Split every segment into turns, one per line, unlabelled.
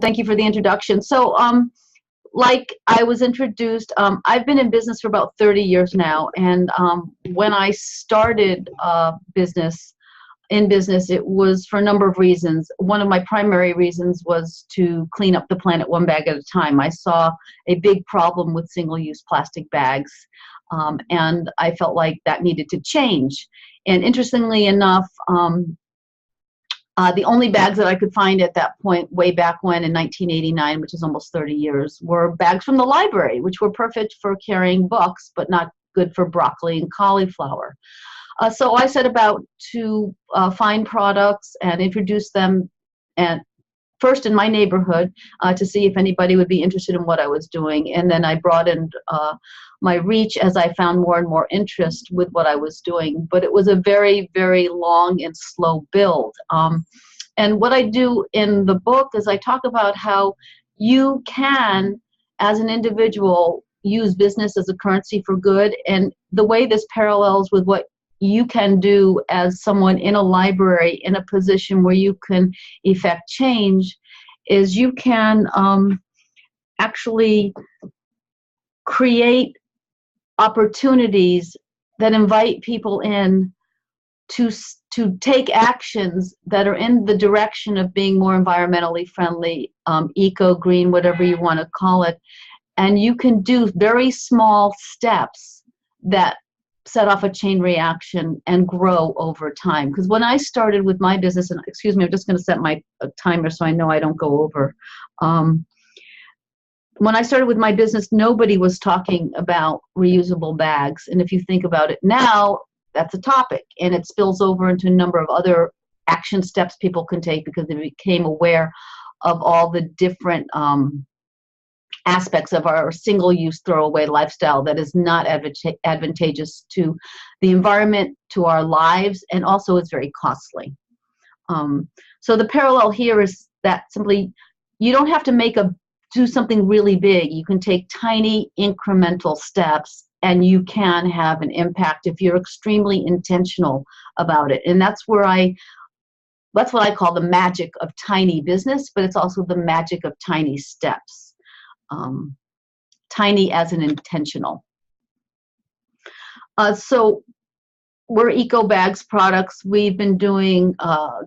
Thank you for the introduction. So, like I was introduced, I've been in business for about 30 years now, and when I started business, it was for a number of reasons. One of my primary reasons was to clean up the planet one bag at a time. I saw a big problem with single-use plastic bags, and I felt like that needed to change. And interestingly enough, the only bags that I could find at that point, way back when in 1989, which is almost 30 years, were bags from the library, which were perfect for carrying books, but not good for broccoli and cauliflower. So I set about to find products and introduce them, and first in my neighborhood to see if anybody would be interested in what I was doing. And then I broadened my reach as I found more and more interest with what I was doing. But it was a very, very long and slow build. And what I do in the book is I talk about how you can, as an individual, use business as a currency for good. And the way this parallels with what you can do as someone in a library in a position where you can effect change is you can actually create opportunities that invite people in to take actions that are in the direction of being more environmentally friendly, eco, green, whatever you want to call it. And you can do very small steps that set off a chain reaction and grow over time. Because when I started with my business, and excuse me, I'm just going to set my timer so I know I don't go over. When I started with my business, nobody was talking about reusable bags. And if you think about it now, that's a topic. And it spills over into a number of other action steps people can take because they became aware of all the different aspects of our single-use throwaway lifestyle that is not advantageous to the environment, to our lives, and also is very costly. So the parallel here is that simply you don't have to do something really big. You can take tiny incremental steps and you can have an impact if you're extremely intentional about it. And that's what I call the magic of tiny business, but it's also the magic of tiny steps. Tiny as an intentional. So we're EcoBags products. We've been doing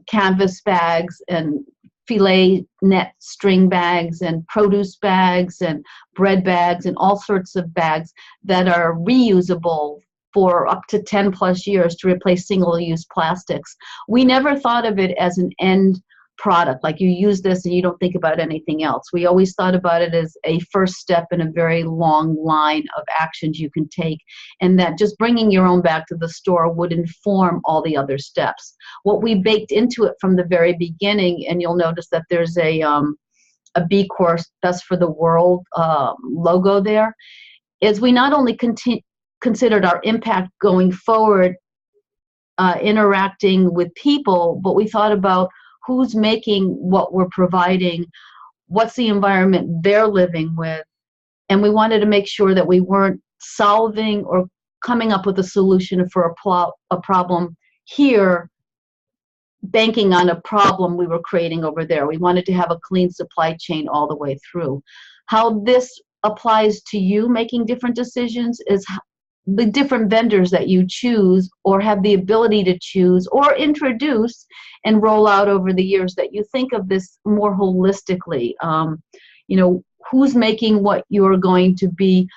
canvas bags and filet net string bags and produce bags and bread bags and all sorts of bags that are reusable for up to 10 plus years to replace single-use plastics. We never thought of it as an end product, like you use this and you don't think about anything else. We always thought about it as a first step in a very long line of actions you can take, and that just bringing your own bag to the store would inform all the other steps. What we baked into it from the very beginning, and you'll notice that there's a B Corp Best for the World logo there, is we not only considered our impact going forward, interacting with people, but we thought about who's making what we're providing, what's the environment they're living with, and we wanted to make sure that we weren't solving or coming up with a solution for a problem here, banking on a problem we were creating over there. We wanted to have a clean supply chain all the way through. How this applies to you making different decisions is the different vendors that you choose or have the ability to choose or introduce and roll out over the years, that you think of this more holistically. You know, who's making what you're going to be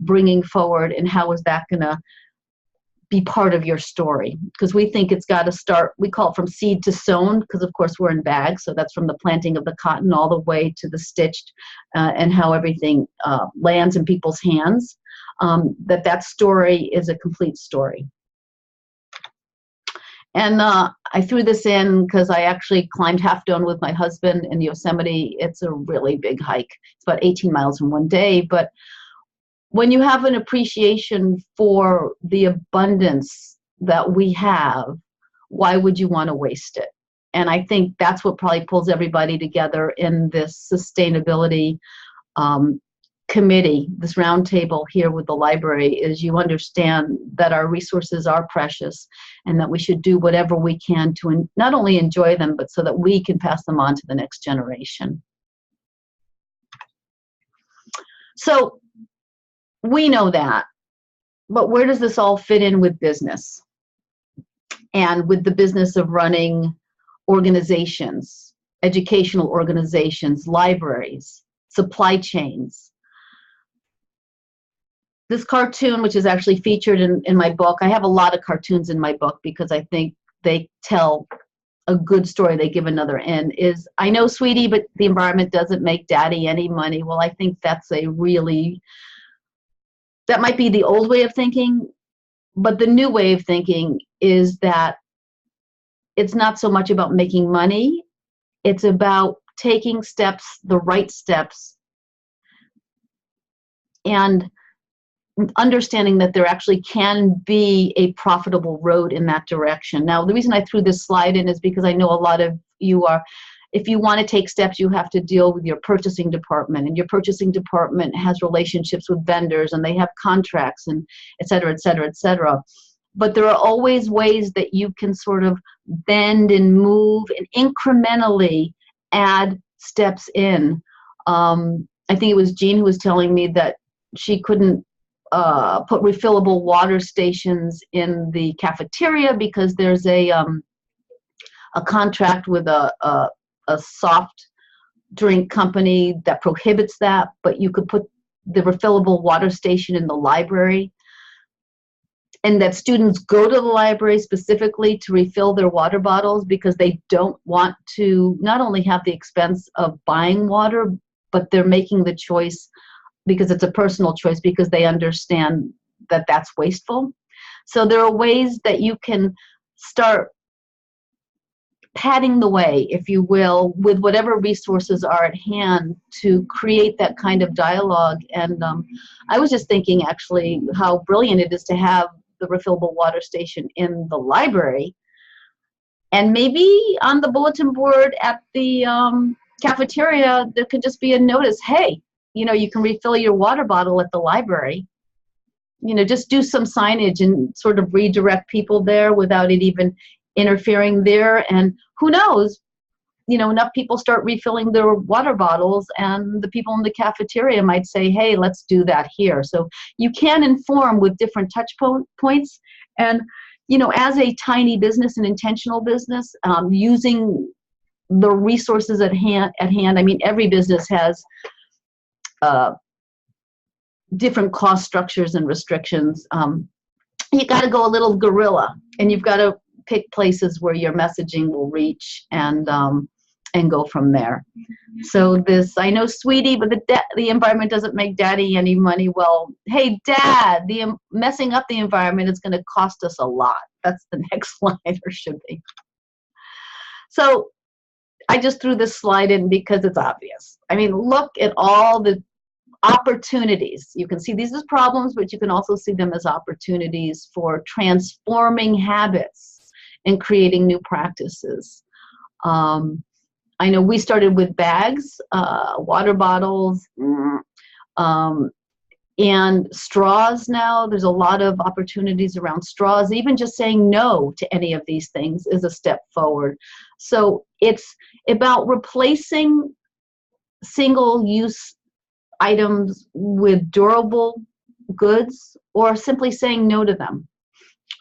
bringing forward, and how is that going to be part of your story? Because we think it's got to start, we call it from seed to sown, because of course we're in bags, so that's from the planting of the cotton all the way to the stitched and how everything lands in people's hands. That story is a complete story. And I threw this in because I actually climbed Half Dome with my husband in Yosemite. It's a really big hike. It's about 18 miles in one day. But when you have an appreciation for the abundance that we have, why would you want to waste it? And I think that's what probably pulls everybody together in this sustainability committee, this roundtable here with the library, is you understand that our resources are precious and that we should do whatever we can to not only enjoy them, but so that we can pass them on to the next generation. So we know that, but where does this all fit in with business and with the business of running organizations, educational organizations, libraries, supply chains? This cartoon, which is actually featured in my book, I have a lot of cartoons in my book because I think they tell a good story. They give another end. Is, I know, sweetie, but the environment doesn't make daddy any money. Well, I think that's a really, that might be the old way of thinking, but the new way of thinking is that it's not so much about making money. It's about taking steps, the right steps, and understanding that there actually can be a profitable road in that direction. Now, the reason I threw this slide in is because I know a lot of you are, if you want to take steps, you have to deal with your purchasing department, and your purchasing department has relationships with vendors, and they have contracts, and et cetera, et cetera, et cetera. But there are always ways that you can sort of bend and move and incrementally add steps in. I think it was Jean who was telling me that she couldn't put refillable water stations in the cafeteria because there's a contract with a soft drink company that prohibits that, but you could put the refillable water station in the library, and that students go to the library specifically to refill their water bottles because they don't want to not only have the expense of buying water, but they're making the choice because it's a personal choice, because they understand that that's wasteful. So there are ways that you can start padding the way, if you will, with whatever resources are at hand to create that kind of dialogue. And I was just thinking, actually, how brilliant it is to have the refillable water station in the library, and maybe on the bulletin board at the cafeteria, there could just be a notice, hey, you know, you can refill your water bottle at the library. You know, just do some signage and sort of redirect people there without it even interfering there. And who knows, you know, enough people start refilling their water bottles, and the people in the cafeteria might say, hey, let's do that here. So you can inform with different touch points. And, you know, as a tiny business, an intentional business, using the resources at hand, I mean, every business has different cost structures and restrictions. You got to go a little guerrilla, and you've got to pick places where your messaging will reach, and go from there. So this, I know, sweetie, but the environment doesn't make daddy any money. Well, hey, dad, messing up the environment is going to cost us a lot. That's the next slide, or should be. So I just threw this slide in because it's obvious. I mean, look at all the opportunities. You can see these as problems, but you can also see them as opportunities for transforming habits and creating new practices. I know we started with bags, water bottles, and straws now. There's a lot of opportunities around straws. Even just saying no to any of these things is a step forward. So it's about replacing single-use items with durable goods, or simply saying no to them.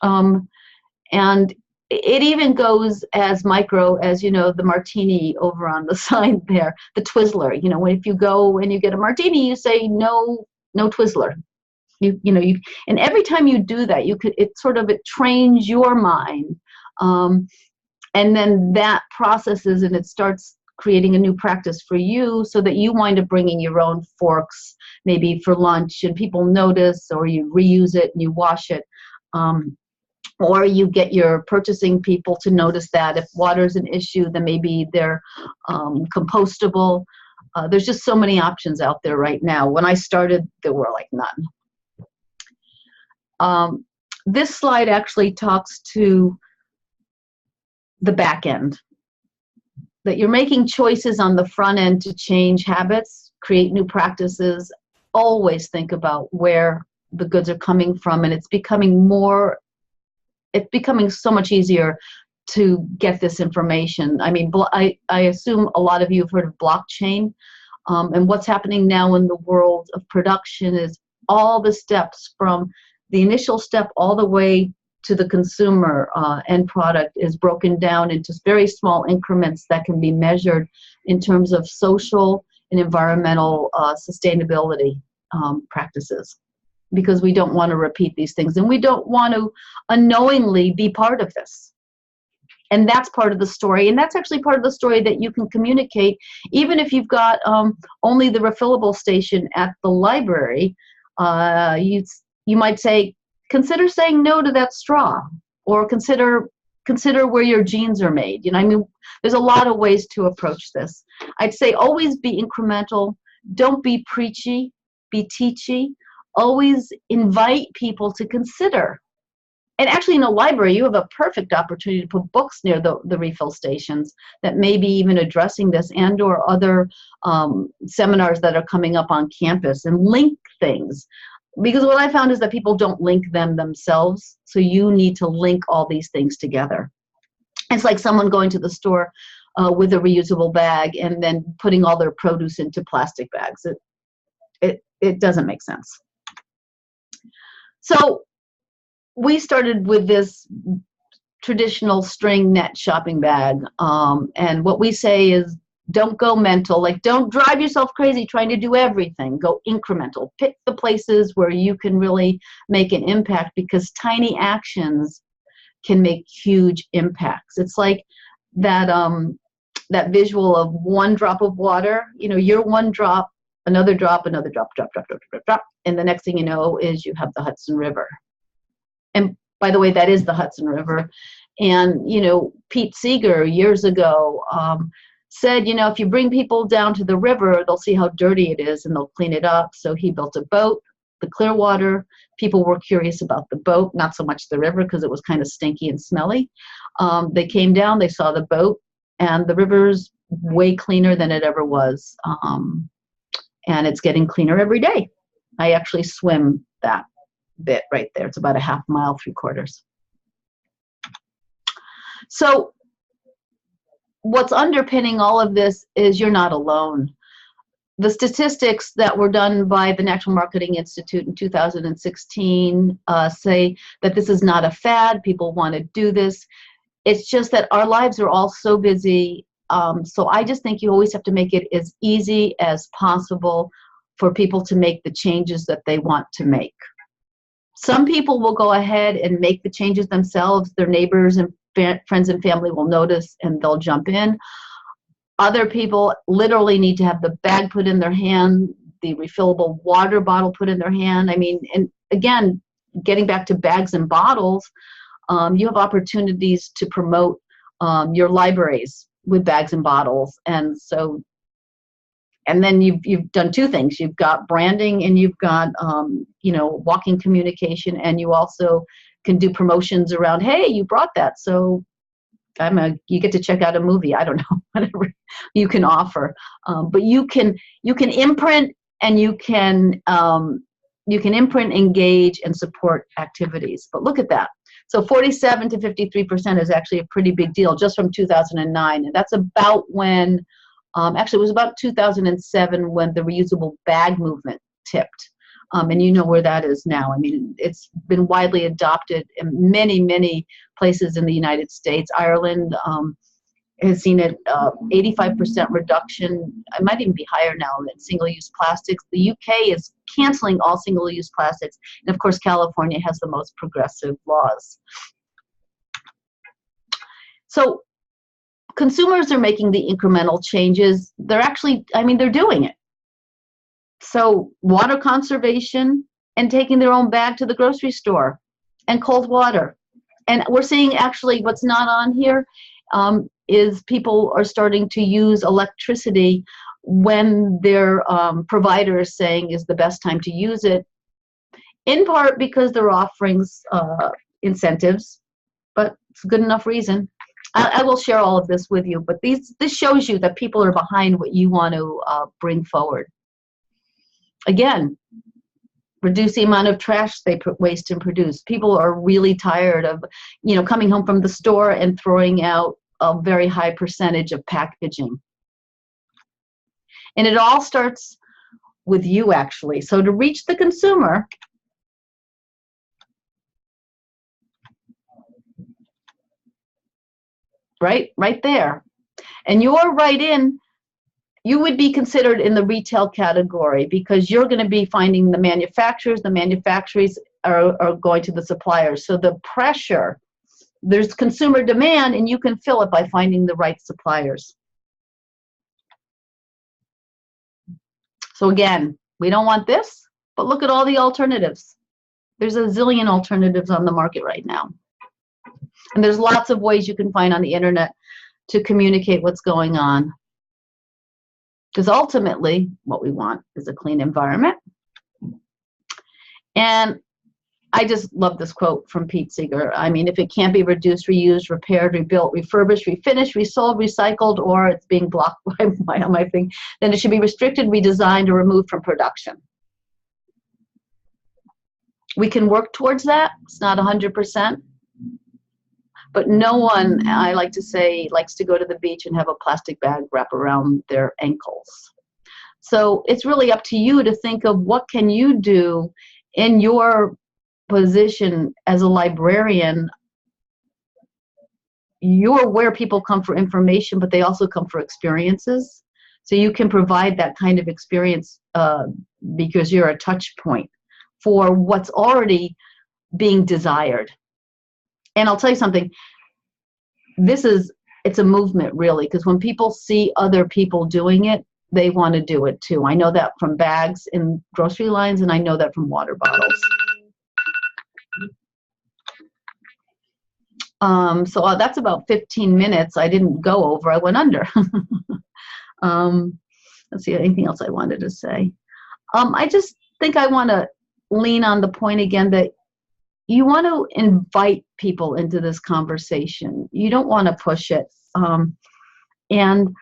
And it even goes as micro as, you know, the martini over on the side there, the Twizzler. You know, if you go and you get a martini, you say no Twizzler. You know, and every time you do that, it trains your mind, and then that processes and it starts creating a new practice for you, so that you wind up bringing your own forks, maybe for lunch, and people notice, or you reuse it and you wash it. Or you get your purchasing people to notice that if water's an issue, then maybe they're compostable. There's just so many options out there right now. When I started, there were like none. This slide actually talks to the back end, that you're making choices on the front end to change habits, create new practices. Always think about where the goods are coming from, and it's becoming so much easier to get this information. I mean, I assume a lot of you have heard of blockchain. And what's happening now in the world of production is all the steps from the initial step all the way to the consumer end product is broken down into very small increments that can be measured in terms of social and environmental sustainability practices, because we don't want to repeat these things and we don't want to unknowingly be part of this. And that's part of the story, and that's actually part of the story that you can communicate even if you've got only the refillable station at the library. You might say, consider saying no to that straw, or consider where your jeans are made. I mean, there's a lot of ways to approach this. I'd say always be incremental. Don't be preachy, be teachy. Always invite people to consider. And actually in a library, you have a perfect opportunity to put books near the refill stations that may be even addressing this, and or other seminars that are coming up on campus, and link things. Because what I found is that people don't link them themselves, so you need to link all these things together. It's like someone going to the store with a reusable bag and then putting all their produce into plastic bags. It doesn't make sense. So we started with this traditional string net shopping bag, and what we say is, don't go mental. Like, don't drive yourself crazy trying to do everything. Go incremental. Pick the places where you can really make an impact, because tiny actions can make huge impacts. It's like that that visual of one drop of water. You're one drop, another drop, another drop, drop, drop, drop, drop, drop, and the next thing you know is you have the Hudson River. And by the way, that is the Hudson River. And Pete Seeger years ago said, if you bring people down to the river, they'll see how dirty it is and they'll clean it up. So he built a boat, the Clearwater. People were curious about the boat, not so much the river, because it was kind of stinky and smelly. They came down, they saw the boat, and the river's way cleaner than it ever was. And it's getting cleaner every day. I actually swim that bit right there. It's about a half mile, 3/4. So what's underpinning all of this is you're not alone. The statistics that were done by the National Marketing Institute in 2016 say that this is not a fad. People want to do this. It's just that our lives are all so busy. So I just think you always have to make it as easy as possible for people to make the changes that they want to make. Some people will go ahead and make the changes themselves. Their neighbors and friends and family will notice and they'll jump in. Other people literally need to have the bag put in their hand, the refillable water bottle put in their hand. I mean, and again, getting back to bags and bottles, you have opportunities to promote your libraries with bags and bottles. And so, and then you've done two things. You've got branding and you've got, walking communication, and you also can do promotions around, hey, you brought that, so you get to check out a movie. I don't know, whatever you can offer. But you can imprint, and you can imprint, engage, and support activities. But look at that. So 47 to 53% is actually a pretty big deal just from 2009. And that's about when, actually it was about 2007 when the reusable bag movement tipped. And you know where that is now. I mean, it's been widely adopted in many, many places in the United States. Ireland has seen an 85% reduction. It might even be higher now than single-use plastics. The UK is canceling all single-use plastics. And of course, California has the most progressive laws. So consumers are making the incremental changes. They're actually, they're doing it. So water conservation and taking their own bag to the grocery store, and cold water. And we're seeing actually what's not on here is people are starting to use electricity when their provider is saying is the best time to use it, in part because they're offering incentives, but it's a good enough reason. I will share all of this with you, but this shows you that people are behind what you want to bring forward. Again, reduce the amount of trash they waste and produce. People are really tired of, coming home from the store and throwing out a very high percentage of packaging. And it all starts with you, actually. So to reach the consumer, right there, and you're right in, you would be considered in the retail category because you're going to be finding the manufacturers are going to the suppliers. So the pressure, there's consumer demand, and you can fill it by finding the right suppliers. So again, we don't want this, but look at all the alternatives. There's a zillion alternatives on the market right now. And there's lots of ways you can find on the internet to communicate what's going on. Because ultimately, what we want is a clean environment. And I just love this quote from Pete Seeger. I mean, if it can't be reduced, reused, repaired, rebuilt, refurbished, refinished, resold, recycled, or it's being blocked by my thing, then it should be restricted, redesigned, or removed from production. We can work towards that. It's not 100%. But no one, I like to say, likes to go to the beach and have a plastic bag wrap around their ankles. So it's really up to you to think of what can you do in your position as a librarian. You're where people come for information, but they also come for experiences. So you can provide that kind of experience because you're a touch point for what's already being desired. And I'll tell you something, it's a movement, really, because when people see other people doing it, they want to do it too. I know that from bags in grocery lines, and I know that from water bottles. So that's about 15 minutes. I didn't go over, I went under. Let's see, anything else I wanted to say? I just think I want to lean on the point again that you want to invite people into this conversation. You don't want to push it. And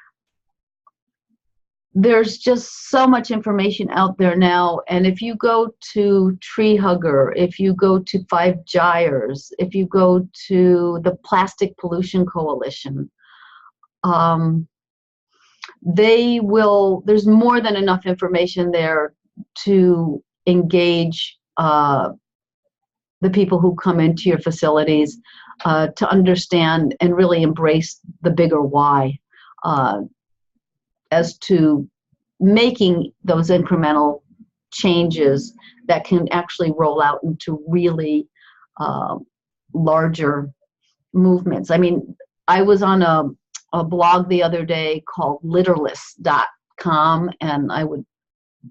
there's just so much information out there now. And if you go to Tree Hugger, if you go to Five Gyres, if you go to the Plastic Pollution Coalition, there's more than enough information there to engage the people who come into your facilities to understand and really embrace the bigger why as to making those incremental changes that can actually roll out into really larger movements. I mean, I was on a blog the other day called litterless.com, and I would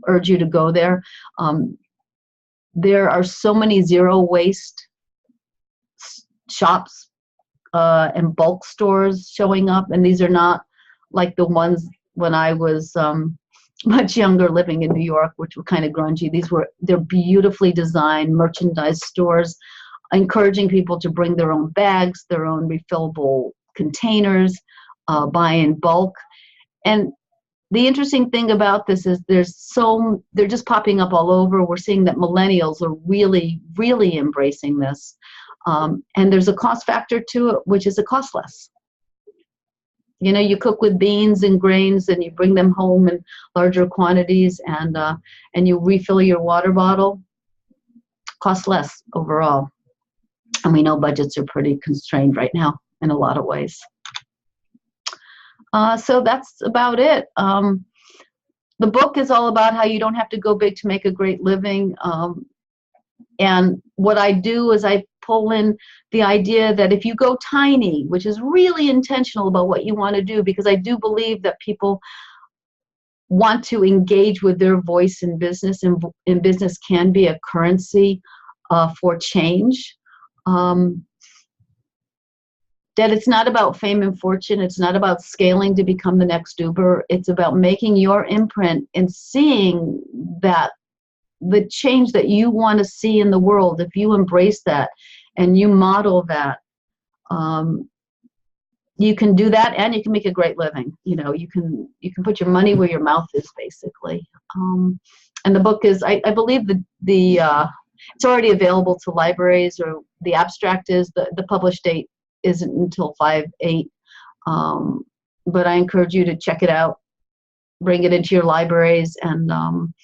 urge you to go there. There are so many zero waste shops and bulk stores showing up, and these are not like the ones when I was much younger living in New York, which were kind of grungy. They're beautifully designed merchandise stores, encouraging people to bring their own bags, their own refillable containers, buy in bulk. And the interesting thing about this is they're just popping up all over. We're seeing that millennials are really, really embracing this. And there's a cost factor to it, which is it costs less. You know, you cook with beans and grains and you bring them home in larger quantities and you refill your water bottle, costs less overall. And we know budgets are pretty constrained right now in a lot of ways. So that's about it. The book is all about how you don't have to go big to make a great living. And what I do is I pull in the idea that if you go tiny, which is really intentional about what you want to do, because I do believe that people want to engage with their voice in business, and business can be a currency for change. That it's not about fame and fortune. It's not about scaling to become the next Uber. It's about making your imprint and seeing that the change that you want to see in the world. If you embrace that and you model that, you can do that, and you can make a great living. You know, you can put your money where your mouth is, basically. And the book is, I believe it's already available to libraries, or the abstract is, the published date isn't until 5/8, but I encourage you to check it out. bring it into your libraries, and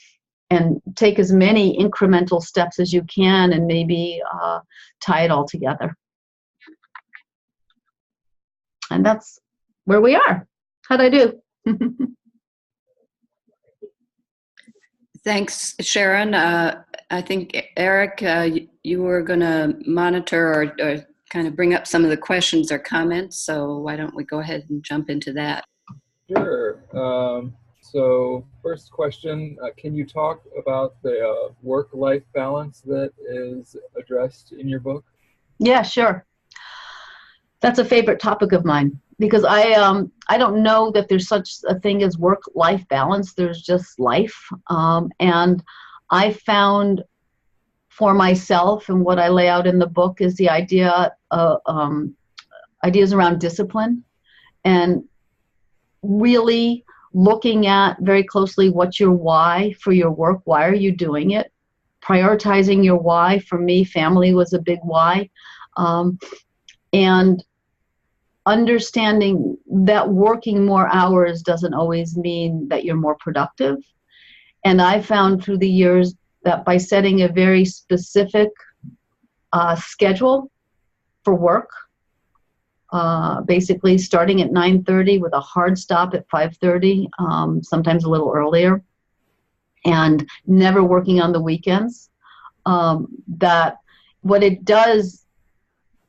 take as many incremental steps as you can, and maybe tie it all together. And that's where we are. How'd I do?
Thanks, Sharon. I think, Eric, you were going to monitor or kind of bring up some of the questions or comments, so why don't we go ahead and jump into that?
Sure. So first question, can you talk about the work-life balance that is addressed in your book?
Yeah, sure. That's a favorite topic of mine, because I don't know that there's such a thing as work-life balance. There's just life. And I found for myself, and what I lay out in the book is the idea of ideas around discipline, and really looking at very closely what's your why for your work. Why are you doing it? Prioritizing your why. For me, family was a big why. And understanding that working more hours doesn't always mean that you're more productive. And I found through the years that by setting a very specific schedule for work, basically starting at 9:30 with a hard stop at 5:30, sometimes a little earlier, and never working on the weekends, that what it does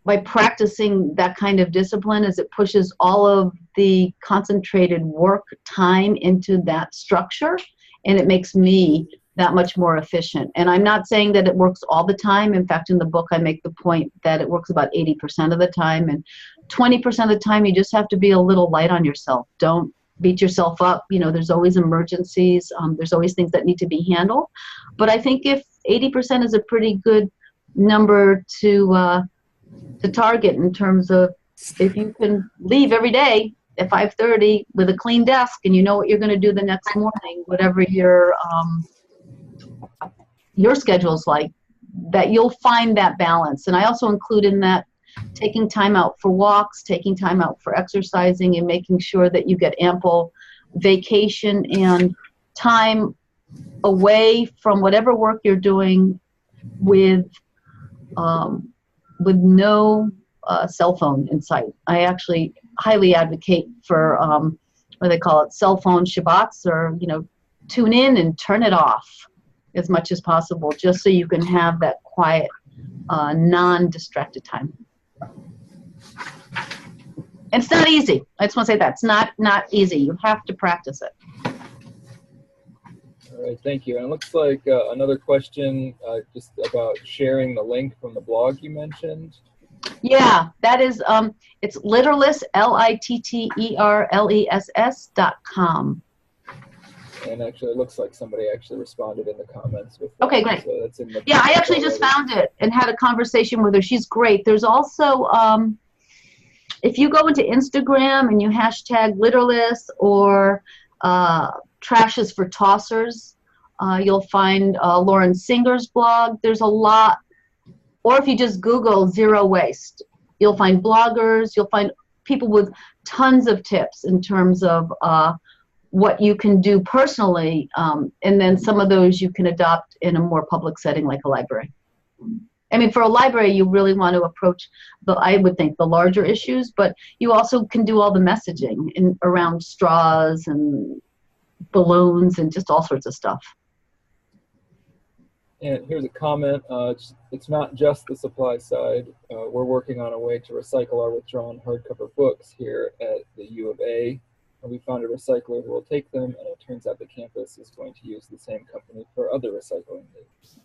by practicing that kind of discipline is it pushes all of the concentrated work time into that structure, and it makes me that much more efficient. And I'm not saying that it works all the time. In fact, in the book, I make the point that it works about 80% of the time, and 20% of the time, you just have to be a little light on yourself. Don't beat yourself up. You know, there's always emergencies. There's always things that need to be handled. But I think if 80% is a pretty good number to target, in terms of if you can leave every day at 5:30 with a clean desk and you know what you're going to do the next morning, whatever your schedule's like, that you'll find that balance. And I also include in that taking time out for walks, taking time out for exercising, and making sure that you get ample vacation and time away from whatever work you're doing with no cell phone in sight. I actually highly advocate for what they call it, cell phone Shabbats, or tune in and turn it off as much as possible, just so you can have that quiet, non-distracted time. And it's not easy. I just want to say that it's not easy. You have to practice it.
All right, thank you. And it looks like another question just about sharing the link from the blog you mentioned.
Yeah, that is, it's Litterless, LITTERLESS.com.
And actually, it looks like somebody actually responded in the comments with that.
Okay, great.
So that's in the
yeah, I actually just found it and had a conversation with her. She's great. There's also, if you go into Instagram and you hashtag Litterless or Trash is for Tossers, you'll find Lauren Singer's blog. There's a lot. Or if you just Google zero waste, you'll find bloggers, you'll find people with tons of tips in terms of what you can do personally, and then some of those you can adopt in a more public setting like a library. I mean, for a library, you really want to approach I would think, the larger issues, but you also can do all the messaging around straws and balloons and just all sorts of stuff.
And here's a comment. It's not just the supply side. We're working on a way to recycle our withdrawn hardcover books here at the U of A. And we found a recycler who will take them, and it turns out the campus is going to use the same company for other recycling needs.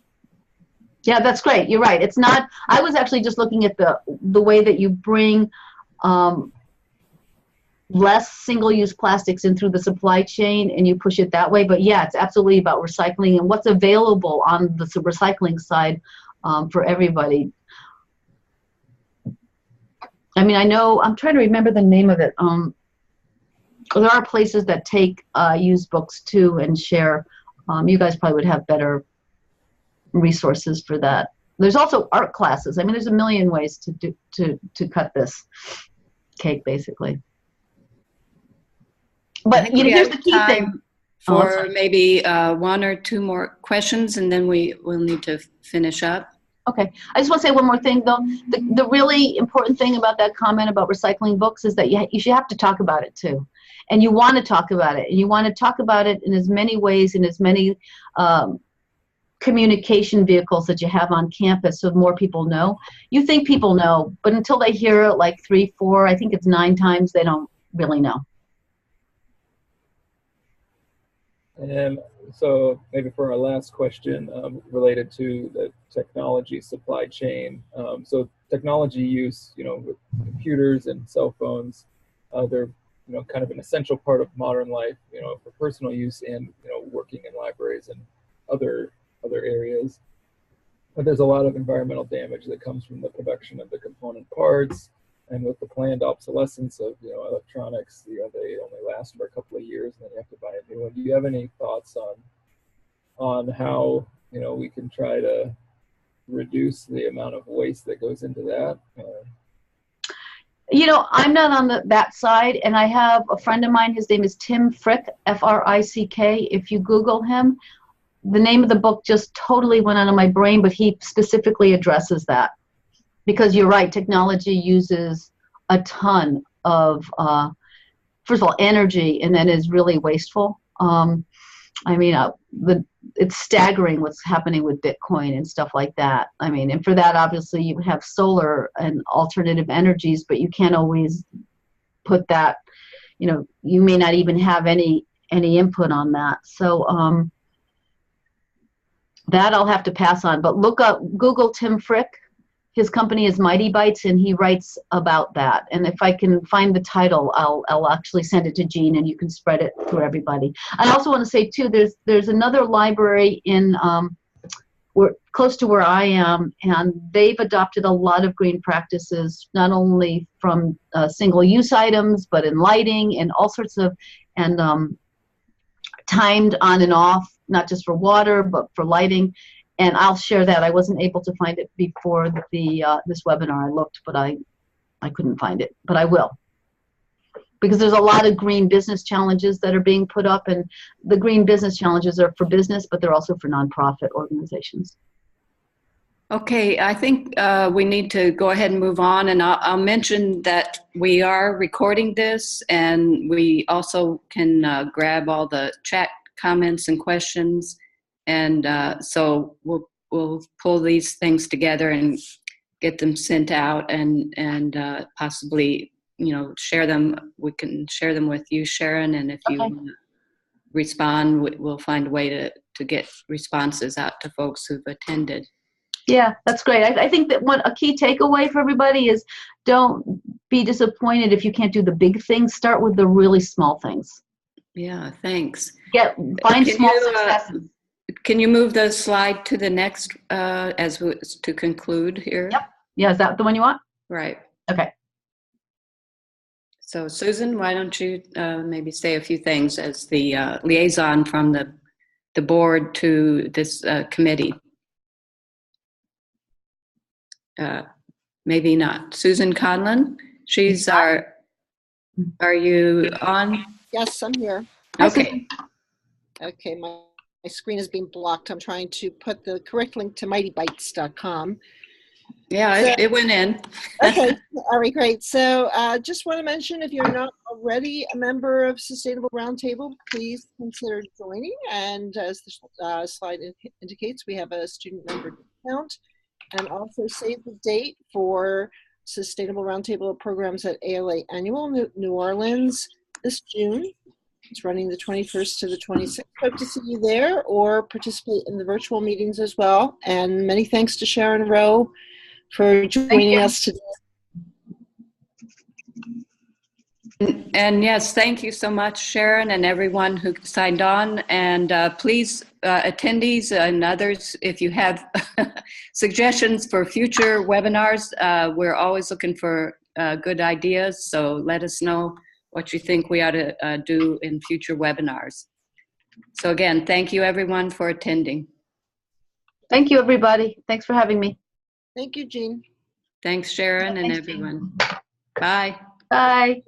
Yeah, that's great. You're right. It's not, I was actually just looking at the way that you bring less single-use plastics in through the supply chain and you push it that way. But yeah, it's absolutely about recycling and what's available on the recycling side for everybody. I mean, I know, I'm trying to remember the name of it. There are places that take used books too and share. You guys probably would have better resources for that. There's also art classes. I mean, there's a million ways to cut this cake, basically. But here's the key thing.
for maybe one or two more questions, and then we'll need to finish up.
Okay. I just want to say one more thing, though. The really important thing about that comment about recycling books is that you should have to talk about it, too. And you want to talk about it. And you want to talk about it in as many ways, in as many communication vehicles that you have on campus so more people know. You think people know, but until they hear it like 3, 4, I think it's 9 times, they don't really know.
And so maybe for our last question related to the technology supply chain. So technology use, with computers and cell phones, they're kind of an essential part of modern life, for personal use and working in libraries and other areas. But there's a lot of environmental damage that comes from the production of the component parts, and with the planned obsolescence of electronics, they only last for a couple of years, and then you have to buy a new one. Do you have any thoughts on how we can try to reduce the amount of waste that goes into that?
I'm not on that side, and I have a friend of mine. His name is Tim Frick, Frick. If you Google him, the name of the book just totally went out of my brain, but he specifically addresses that. Because you're right, technology uses a ton of, first of all, energy, and then is really wasteful. It's staggering what's happening with Bitcoin and stuff like that. And for that, obviously, you have solar and alternative energies, but you can't always put that, you may not even have any input on that. So that I'll have to pass on. But Google Tim Frick. His company is Mighty Bytes, and he writes about that. And if I can find the title, I'll actually send it to Jean, and you can spread it through everybody. I also want to say, too, there's another library in close to where I am, and they've adopted a lot of green practices, not only from single-use items, but in lighting and all sorts of, and timed on and off, not just for water, but for lighting. And I'll share that. I wasn't able to find it before this webinar. I looked, but I couldn't find it. But I will. Because there's a lot of green business challenges that are being put up, and the green business challenges are for business, but they're also for nonprofit organizations.
Okay, I think we need to go ahead and move on, and I'll mention that we are recording this, and we also can grab all the chat comments and questions. And so we'll pull these things together and get them sent out, and possibly share them. We can share them with you, Sharon, and if you respond, we'll find a way to get responses out to folks who've attended.
Yeah, that's great. I think that a key takeaway for everybody is don't be disappointed if you can't do the big things. Start with the really small things.
Yeah, thanks.
Find small successes.
Can you move the slide to the next to conclude here?
Yep. Yeah, is that the one you want?
Right.
Okay.
So Susan, why don't you maybe say a few things as the liaison from the board to this committee? Maybe not. Susan Conlon, are you on?
Yes, I'm here.
Okay.
Okay, my screen is being blocked. I'm trying to put the correct link to mightybytes.com.
Yeah, it went in.
Okay, all right, great. So just want to mention, if you're not already a member of Sustainable Roundtable, please consider joining. And as the slide indicates, we have a student member discount. And also save the date for Sustainable Roundtable programs at ALA Annual New Orleans this June. It's running the 21st to the 26th. Hope to see you there or participate in the virtual meetings as well. And many thanks to Sharon Rowe for joining us today.
And yes, thank you so much, Sharon, and everyone who signed on. And please, attendees and others, if you have suggestions for future webinars, we're always looking for good ideas. So let us know what you think we ought to do in future webinars. So again, thank you everyone for attending.
Thank you, everybody. Thanks for having me.
Thank you, Jean.
Thanks, Sharon, and everyone. Bye.
Bye.